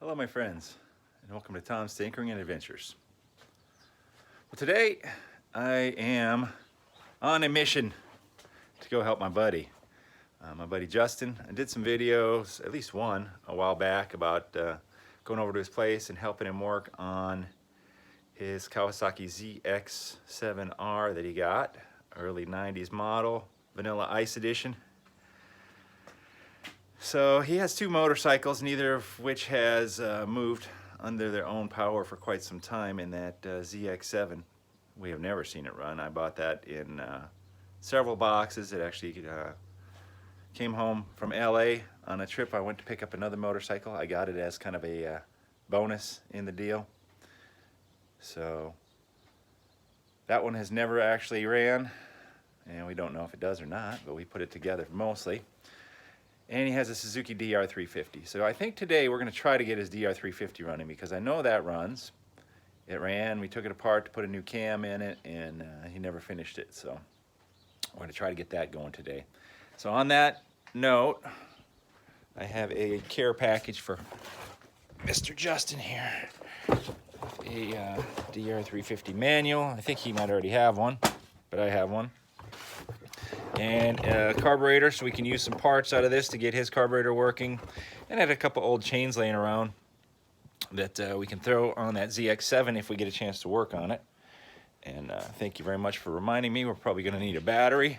Hello my friends, and welcome to Tom's Tinkering and Adventures. Well, today I am on a mission to go help my buddy Justin. I did some videos, at least one, a while back about going over to his place and helping him work on his Kawasaki ZX7R that he got, early 90s model, Vanilla Ice Edition. So he has two motorcycles, neither of which has moved under their own power for quite some time. In that ZX7, we have never seen it run. I bought that in several boxes. It actually came home from LA on a trip. I went to pick up another motorcycle. I got it as kind of a bonus in the deal. So that one has never actually ran, and we don't know if it does or not, but we put it together mostly. And he has a Suzuki DR350. So I think today we're going to try to get his DR350 running, because I know that runs. It ran, we took it apart to put a new cam in it, and he never finished it. So we're going to try to get that going today. So on that note, I have a care package for Mr. Justin here. A DR350 manual. I think he might already have one, but I have one. And a carburetor, so we can use some parts out of this to get his carburetor working. And I had a couple old chains laying around that we can throw on that ZX7 if we get a chance to work on it. And thank you very much for reminding me. We're probably going to need a battery.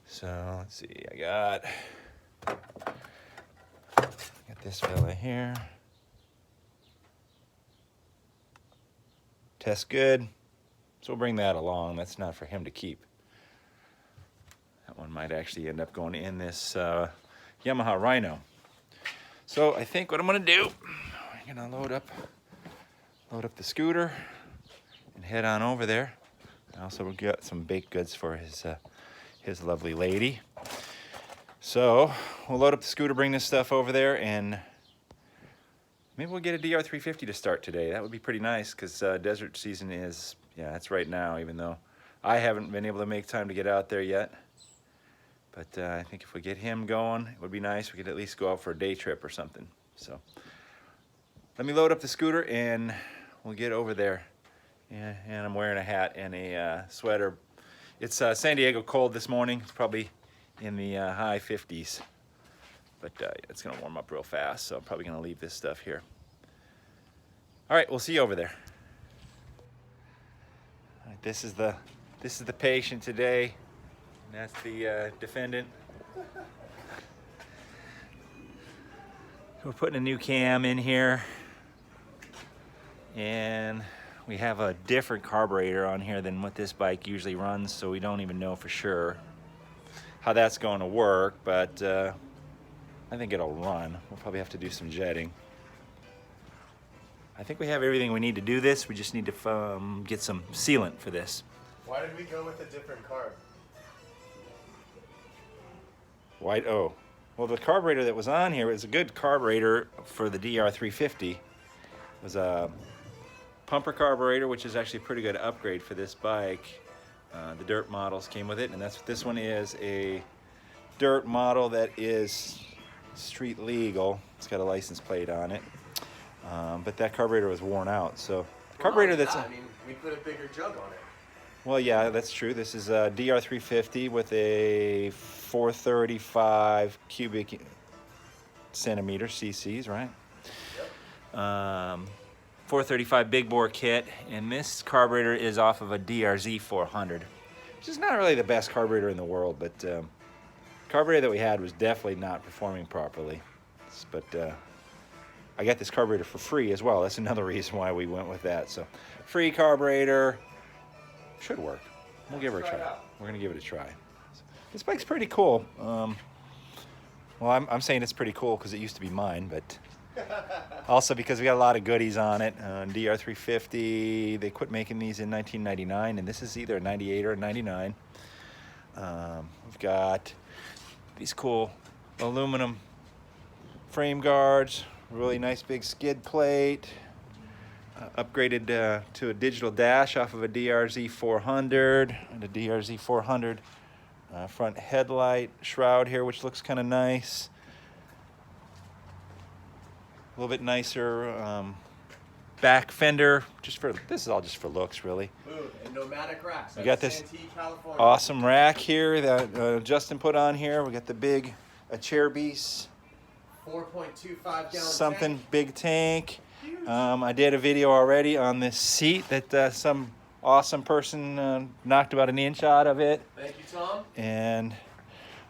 So let's see, I got this fella here. Test good. So we'll bring that along. That's not for him to keep. That one might actually end up going in this Yamaha Rhino. So I think what I'm going to do, I'm going to load up the scooter and head on over there. I also got some baked goods for his lovely lady. So we'll load up the scooter, bring this stuff over there, and maybe we'll get a DR350 to start today. That would be pretty nice, because desert season is, yeah, it's right now, even though I haven't been able to make time to get out there yet. But I think if we get him going, it would be nice. We could at least go out for a day trip or something. So let me load up the scooter and we'll get over there. Yeah, and I'm wearing a hat and a sweater. It's San Diego cold this morning. It's probably in the high 50s. But it's going to warm up real fast, so I'm probably going to leave this stuff here. All right, we'll see you over there. All right, this is the patient today. And that's the defendant. We're putting a new cam in here, and we have a different carburetor on here than what this bike usually runs, so we don't even know for sure how that's going to work, but I think it'll run. We'll probably have to do some jetting. I think we have everything we need to do this. We just need to get some sealant for this. Why did we go with a different carb? White O. Well, the carburetor that was on here was a good carburetor for the DR350. It was a pumper carburetor, which is actually a pretty good upgrade for this bike. The dirt models came with it, and that's what this one is, a dirt model that is street legal. It's got a license plate on it, but that carburetor was worn out. So the carburetor that's... I mean, we put a bigger jug on it. Well, yeah, that's true. This is a DR350 with a 435 cubic centimeter cc's, right? Yep. 435 big bore kit, and this carburetor is off of a DRZ400, which is not really the best carburetor in the world, but carburetor that we had was definitely not performing properly. But I got this carburetor for free as well. That's another reason why we went with that. So free carburetor. Should work. We'll give her a try. We're gonna give it a try. This bike's pretty cool. Well, I'm saying it's pretty cool because it used to be mine, but also because we got a lot of goodies on it. DR350, they quit making these in 1999, and this is either a 98 or a 99. We've got these cool aluminum frame guards, really nice big skid plate. Upgraded to a digital dash off of a DRZ400 and a DRZ400 front headlight shroud here, which looks kind of nice. A little bit nicer back fender. This is all just for looks, really. Ooh, and nomadic racks. We got this Santee, California. awesome rack here that Justin put on here. We got the big chair beast. 4.25 gallon Something tank. big tank. Huge. I did a video already on this seat that some awesome person knocked about an inch out of it. Thank you, Tom. And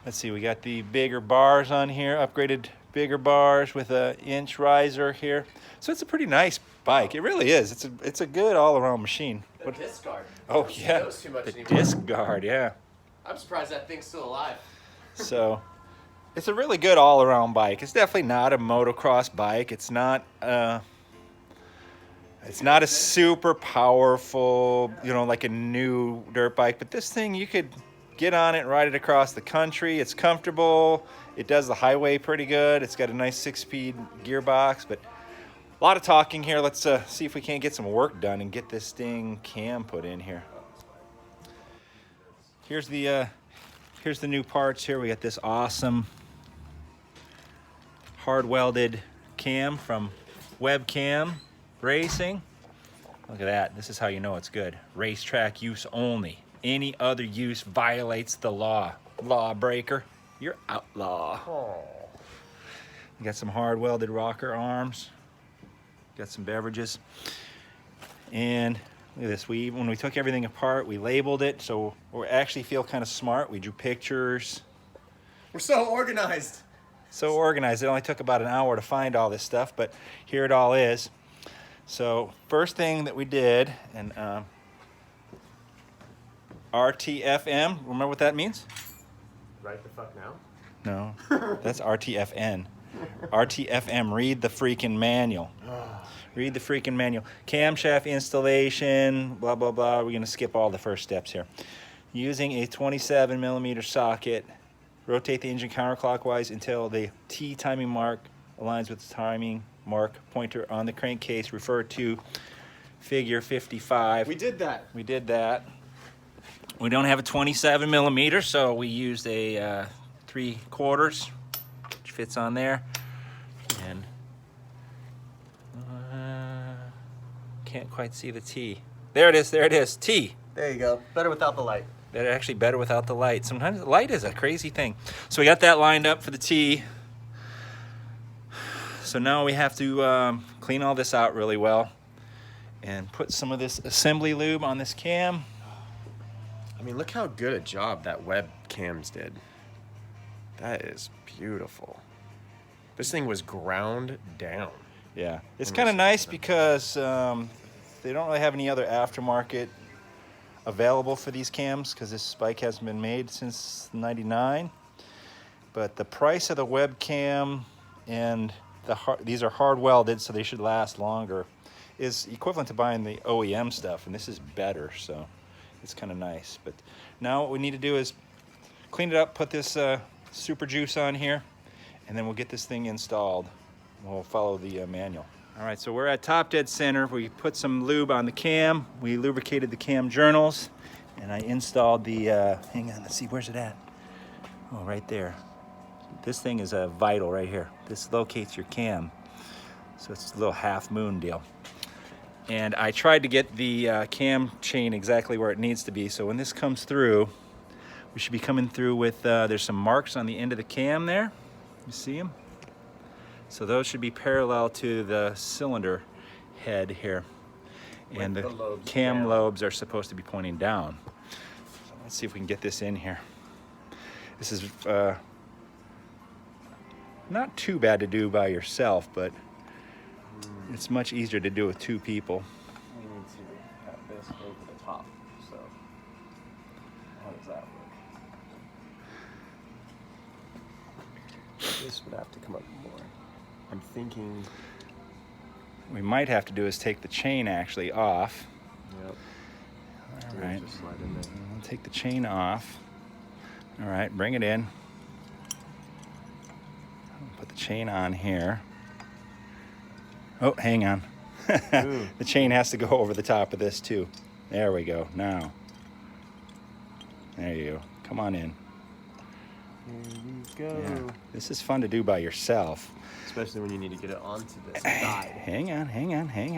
let's see, we got the bigger bars on here, upgraded bigger bars with a inch riser here. So it's a pretty nice bike. It really is. It's a good all-around machine. The disc guard. Oh I don't see yeah, those too much the anymore. disc guard. Yeah. I'm surprised that thing's still alive. So it's a really good all-around bike. It's definitely not a motocross bike. It's not a super powerful, like a new dirt bike, but this thing, you could get on it and ride it across the country. It's comfortable. It does the highway pretty good. It's got a nice 6-speed gearbox, but a lot of talking here. Let's see if we can't get some work done and get this thing cam put in here. Here's the new parts here. We got this awesome hard welded cam from Webcam Racing. Look at that. This is how you know it's good. Racetrack use only. Any other use violates the law. Lawbreaker, you're outlaw. Oh. We got some hard welded rocker arms. Got some beverages. And look at this. When we took everything apart, we labeled it. So we actually feel kind of smart. We drew pictures. We're so organized. So organized. It only took about an hour to find all this stuff, but here it all is. So first thing that we did, and RTFM, remember what that means? Right the fuck now? No, that's RTFN. RTFM, read the freaking manual. Read the freaking manual. Camshaft installation, blah, blah, blah. We're gonna skip all the first steps here. Using a 27mm socket, rotate the engine counterclockwise until the T timing mark aligns with the timing mark pointer on the crankcase. Refer to figure 55. We did that. We did that. We don't have a 27mm, so we used a 3/4, which fits on there. And can't quite see the T. There it is, there it is, T. There you go. Better without the light. They're actually better without the light. Sometimes the light is a crazy thing. So we got that lined up for the T. So now we have to clean all this out really well and put some of this assembly lube on this cam. I mean, look how good a job that Webcams did. That is beautiful. This thing was ground down. Yeah, it's kind of nice because they don't really have any other aftermarket available for these cams because this bike hasn't been made since '99. But the price of the Webcam and these are hard welded, so they should last longer, is equivalent to buying the OEM stuff, and this is better, so it's kind of nice. But now what we need to do is clean it up, put this super juice on here, and then we'll get this thing installed. We'll follow the manual. All right, so we're at top dead center. We put some lube on the cam. We lubricated the cam journals, and I installed the, hang on, let's see, where's it at? Oh, right there. This thing is a vital right here. This locates your cam. So it's a little half moon deal. And I tried to get the cam chain exactly where it needs to be. So when this comes through, we should be coming through with, there's some marks on the end of the cam there. You see them? So those should be parallel to the cylinder head here. And the cam lobes are supposed to be pointing down. So let's see if we can get this in here. This is not too bad to do by yourself, but it's much easier to do with two people. We need to have this over the top. So how does that work? This would have to come up more. I'm thinking. We might have to do is take the chain actually off. Yep. All right. Just slide in there. We'll take the chain off. All right, bring it in. Put the chain on here. Oh, hang on. The chain has to go over the top of this too. There we go. Now. There you go. Come on in. Here you go. Yeah. This is fun to do by yourself. Especially when you need to get it onto this guide. Hang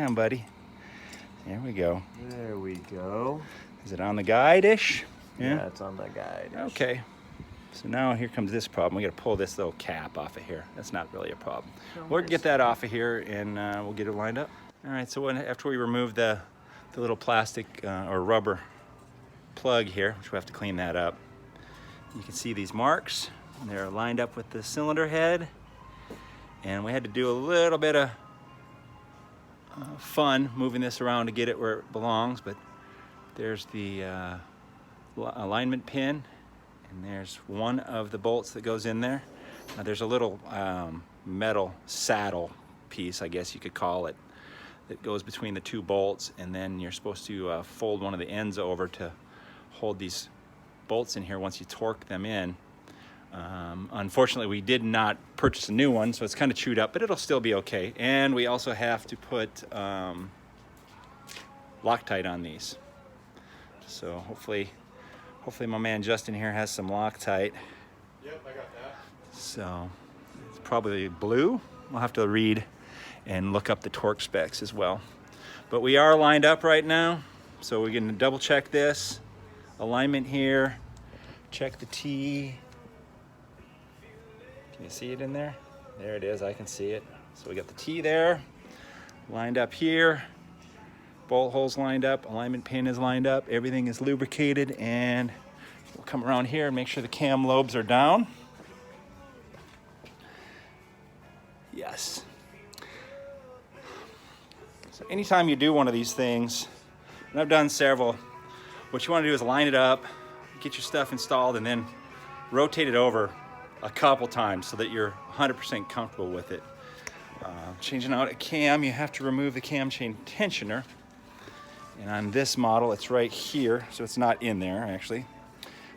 on, buddy. There we go. There we go. Is it on the guide-ish? Yeah, it's on the guide. Okay. So now here comes this problem. We got to pull this little cap off of here. That's not really a problem. We'll get that off of here and we'll get it lined up. All right, so after we remove the little plastic or rubber plug here, which we have to clean that up, you can see these marks. They're lined up with the cylinder head. And we had to do a little bit of fun moving this around to get it where it belongs, but there's the alignment pin, and there's one of the bolts that goes in there. Now there's a little metal saddle piece, I guess you could call it, that goes between the two bolts, and then you're supposed to fold one of the ends over to hold these bolts in here once you torque them in. Unfortunately, we did not purchase a new one, so it's kind of chewed up, but it'll still be okay. And we also have to put Loctite on these. So hopefully my man Justin here has some Loctite. Yep, I got that. So it's probably blue. We'll have to read and look up the torque specs as well. But we are lined up right now, so we're going to double check this alignment here. Check the T. Can you see it in there? There it is, I can see it. So we got the T there, lined up here, bolt holes lined up, alignment pin is lined up, everything is lubricated, and we'll come around here and make sure the cam lobes are down. Yes. So anytime you do one of these things, and I've done several, what you want to do is line it up, get your stuff installed, and then rotate it over a couple times so that you're 100% comfortable with it. Changing out a cam, you have to remove the cam chain tensioner. And on this model, it's right here, so it's not in there actually.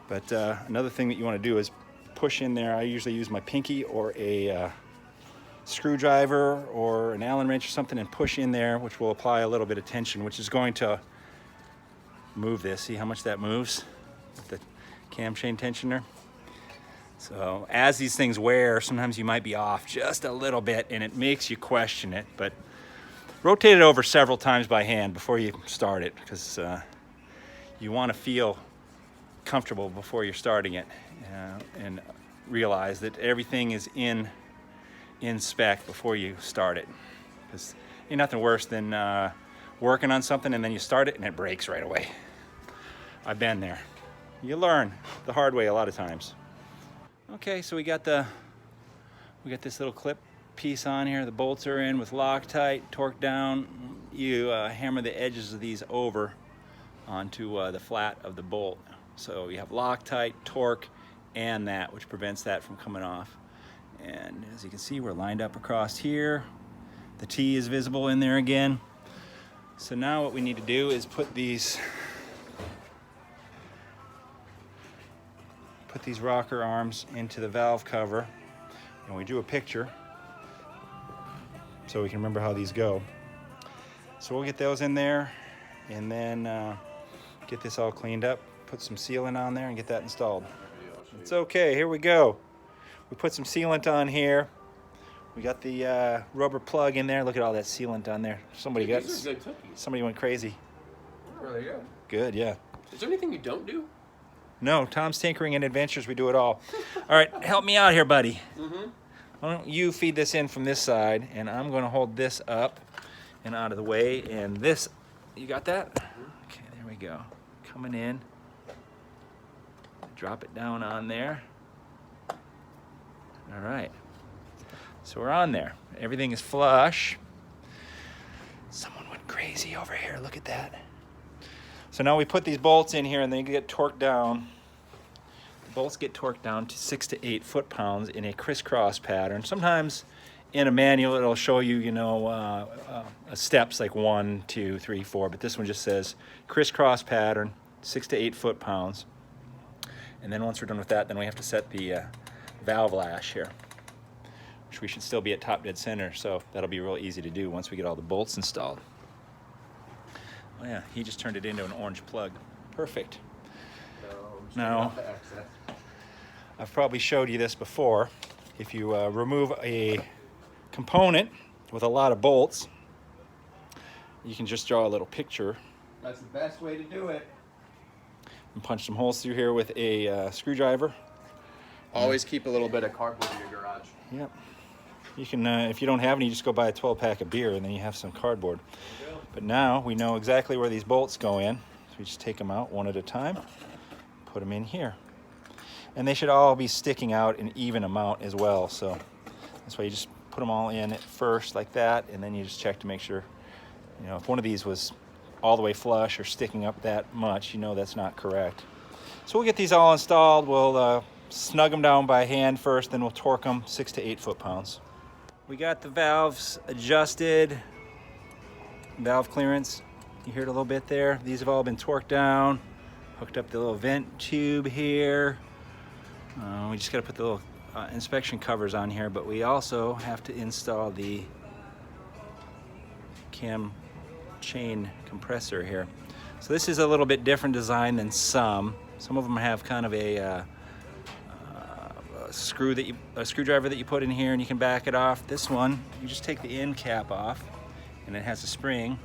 But another thing that you want to do is push in there. I usually use my pinky or a screwdriver or an Allen wrench or something and push in there, which will apply a little bit of tension, which is going to move this. See how much that moves with the cam chain tensioner? So as these things wear, sometimes you might be off just a little bit and it makes you question it, but rotate it over several times by hand before you start it, because you want to feel comfortable before you're starting it and realize that everything is in spec before you start it, because ain't nothing worse than working on something and then you start it and it breaks right away. I've been there. You learn the hard way a lot of times. Okay, so we got this little clip piece on here. The bolts are in with Loctite, torqued down. You hammer the edges of these over onto the flat of the bolt. So you have Loctite, torque, and that, which prevents that from coming off. And as you can see, we're lined up across here. The T is visible in there again. So now what we need to do is put these rocker arms into the valve cover, and we drew a picture so we can remember how these go. So we'll get those in there and then get this all cleaned up, put some sealant on there and get that installed. It's okay, here we go. We put some sealant on here. We got the rubber plug in there. Look at all that sealant on there. Somebody went crazy. Oh, there you go. Good, yeah. Is there anything you don't do? No, Tom's Tinkering and Adventures, we do it all. All right, help me out here, buddy. Mm-hmm. Why don't you feed this in from this side, and I'm going to hold this up and out of the way, and this, you got that? Okay, there we go. Coming in. Drop it down on there. All right. So we're on there. Everything is flush. Someone went crazy over here. Look at that. So now we put these bolts in here and they get torqued down. The bolts get torqued down to 6 to 8 foot-pounds in a crisscross pattern. Sometimes in a manual it'll show you, steps like 1, 2, 3, 4, but this one just says crisscross pattern, 6 to 8 foot-pounds. And then once we're done with that, then we have to set the valve lash here, which we should still be at top dead center, so that'll be real easy to do once we get all the bolts installed. Oh yeah, he just turned it into an orange plug. Perfect. No, I've probably showed you this before. If you remove a component with a lot of bolts, you can just draw a little picture. That's the best way to do it. And punch some holes through here with a screwdriver. Always keep a little bit of cardboard in your garage. Yep. You can, if you don't have any, just go buy a 12-pack of beer and then you have some cardboard. But now we know exactly where these bolts go in. So we just take them out one at a time, put them in here. And they should all be sticking out an even amount as well. So that's why you just put them all in at first like that, and then you just check to make sure, you know, if one of these was all the way flush or sticking up that much, you know that's not correct. So we'll get these all installed. We'll snug them down by hand first, then we'll torque them 6 to 8 foot-pounds. We got the valves adjusted, valve clearance. You heard a little bit there. These have all been torqued down, hooked up the little vent tube here. We just got to put the little inspection covers on here, but we also have to install the cam chain compressor here. So this is a little bit different design than some. Some of them have kind of a screwdriver that you put in here and you can back it off. This one, you just take the end cap off and it has a spring,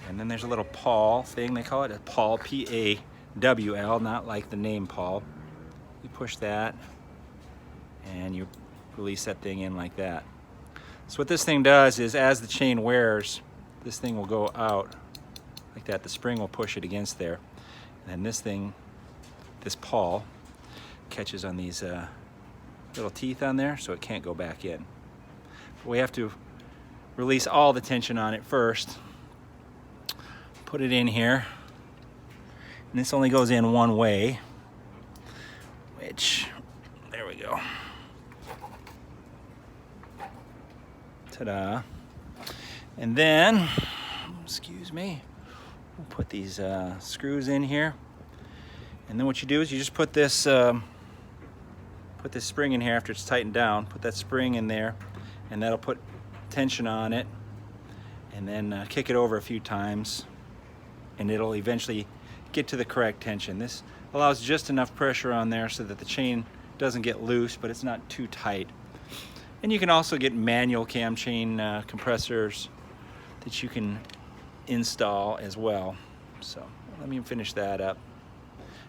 and then there's a little pawl thing. They call it a pawl, P-A-W-L, not like the name Paul. You push that and you release that thing in like that. So what this thing does is, as the chain wears, this thing will go out like that. The spring will push it against there, and then this thing, this pawl, catches on these little teeth on there, so it can't go back in. But we have to release all the tension on it first. Put it in here, and this only goes in one way, which, there we go. Ta-da. And then, excuse me, we'll put these screws in here. And then what you do is you just put this spring in here after it's tightened down. Put that spring in there, and that'll put tension on it. And then kick it over a few times, and it'll eventually get to the correct tension. This allows just enough pressure on there so that the chain doesn't get loose, but it's not too tight. And you can also get manual cam chain compressors that you can install as well. So let me finish that up.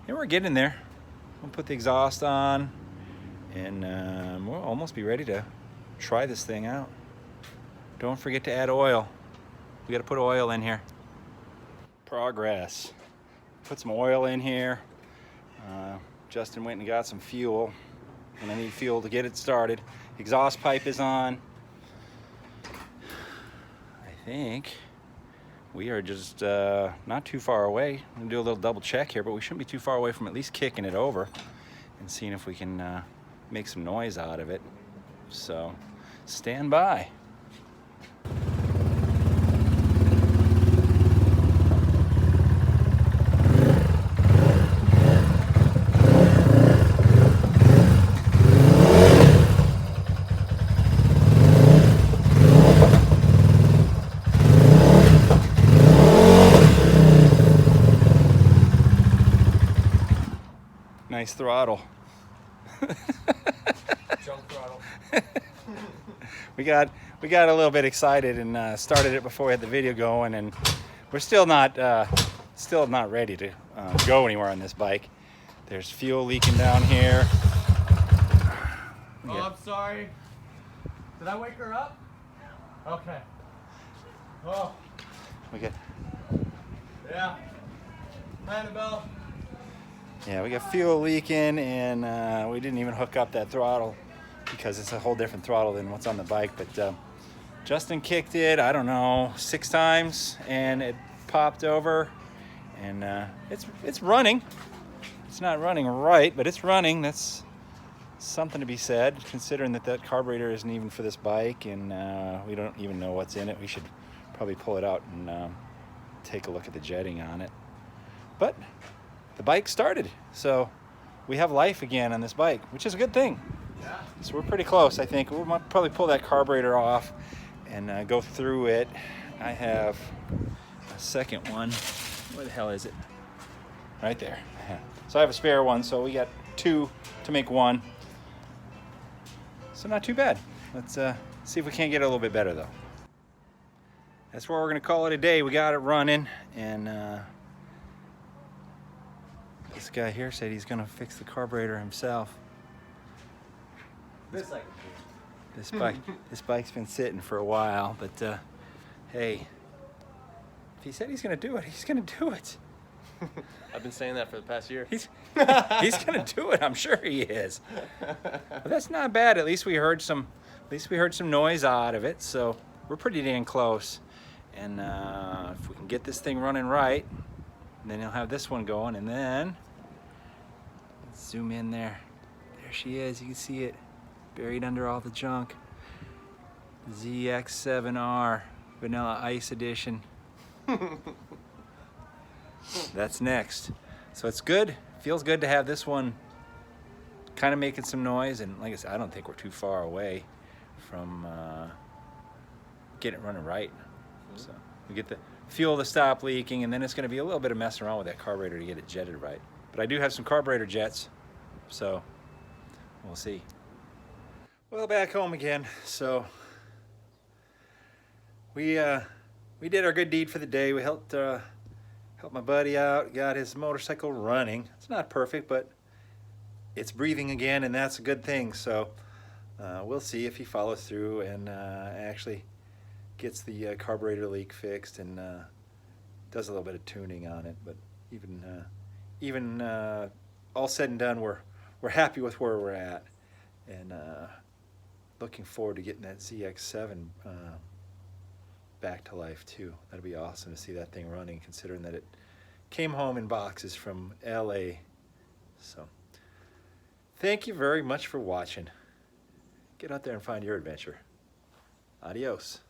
And we're getting there. We'll put the exhaust on, and we'll almost be ready to try this thing out. Don't forget to add oil. We got to put oil in here. Progress. Put some oil in here. Justin went and got some fuel, and I need fuel to get it started. Exhaust pipe is on. I think we are just not too far away. I'm gonna do a little double check here, but we shouldn't be too far away from at least kicking it over and seeing if we can make some noise out of it. So stand by. Nice throttle. Junk throttle. we got a little bit excited and started it before we had the video going, and we're still not ready to go anywhere on this bike. There's fuel leaking down here. Oh, I'm sorry. Did I wake her up? Okay. Oh, We got yeah. Annabelle. Yeah, we got fuel leaking, and we didn't even hook up that throttle because it's a whole different throttle than what's on the bike. But Justin kicked it, I don't know, 6 times, and it popped over, and it's running. It's not running right, but it's running. That's something to be said, considering that carburetor isn't even for this bike, and we don't even know what's in it. We should probably pull it out and take a look at the jetting on it. But the bike started, so we have life again on this bike, which is a good thing. Yeah. So we're pretty close, I think. We might probably pull that carburetor off and go through it. I have a second one. Where the hell is it? Right there. So I have a spare one, so we got two to make one. So not too bad. Let's see if we can't get it a little bit better though. That's where we're gonna call it a day. We got it running, and this guy here said he's gonna fix the carburetor himself. This bike's been sitting for a while, but hey, if he said he's gonna do it, he's gonna do it. I've been saying that for the past year. He's gonna do it. I'm sure he is. But that's not bad. At least we heard some noise out of it, so we're pretty dang close. And if we can get this thing running right, then he'll have this one going. And then let's zoom in there. There she is. You can see it buried under all the junk. ZX7R Vanilla Ice Edition. That's next. So it's good. Feels good to have this one kind of making some noise. And like I said, I don't think we're too far away from getting it running right. So we get the fuel to stop leaking, and then it's going to be a little bit of messing around with that carburetor to get it jetted right. But I do have some carburetor jets, so we'll see. Well, back home again. So we did our good deed for the day. We helped my buddy out, got his motorcycle running. It's not perfect, but it's breathing again, and that's a good thing. So we'll see if he follows through and actually gets the carburetor leak fixed and does a little bit of tuning on it. But even all said and done, we're happy with where we're at, and looking forward to getting that ZX7 back to life too. That'll be awesome to see that thing running, considering that it came home in boxes from LA. So thank you very much for watching. Get out there and find your adventure. Adios.